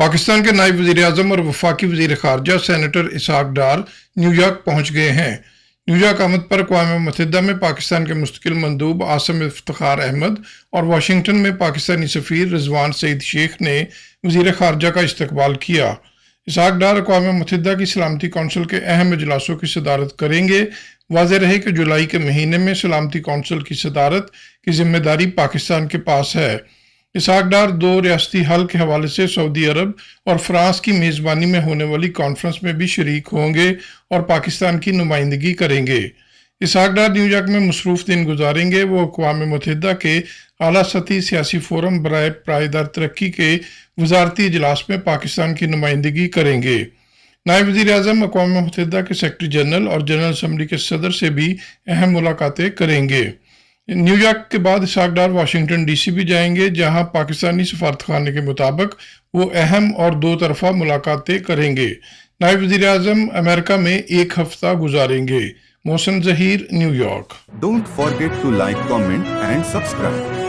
पाकिस्तान के नायब वज़ीर-ए-आज़म और वफाकी वज़ीर ख़ारजा सेनेटर इसहाक डार न्यूयॉर्क पहुँच गए हैं। न्यूयॉर्क आमद पर अक़वाम मुत्तहिदा में पाकिस्तान के मुस्तकिल मंदूब आसिम इफ्तिखार अहमद और वाशिंगटन में पाकिस्तानी सफ़ीर रिजवान सईद शेख ने वज़ीर ख़ारजा का इस्तकबाल किया। इसहाक डार अक़वाम मुत्तहिदा की सलामती कौंसिल के अहम इजलासों की सदारत करेंगे। वाज़ेह रहे कि जुलाई के महीने में सलामती कौंसिल की सदारत की जिम्मेदारी पाकिस्तान के पास है। इसहाक डार 2 रियासती हल के हवाले से सऊदी अरब और फ्रांस की मेज़बानी में होने वाली कॉन्फ्रेंस में भी शरीक होंगे और पाकिस्तान की नुमाइंदगी करेंगे। इसहाक डार न्यूयॉर्क में मसरूफ़ दिन गुजारेंगे। वो अक़वाम मुत्तहिदा के आला सतही सियासी फोरम बराए पायदार तरक्की के वज़ारती इजलास में पाकिस्तान की नुमाइंदगी करेंगे। नायब वज़ीर-ए-आज़म अक़वाम मुत्तहिदा के सेक्रेटरी जनरल और जनरल असम्बली के सदर से भी अहम मुलाकातें करेंगे। न्यूयॉर्क के बाद इसहाक डार वाशिंगटन DC भी जाएंगे, जहां पाकिस्तानी सफारतखाने के मुताबिक वो अहम और 2 तरफ़ा मुलाकातें करेंगे। नायब वज़ीर-ए-आज़म अमेरिका में 1 हफ्ता गुजारेंगे। Mohsin Zaheer, New York. Don't forget to like, comment and subscribe.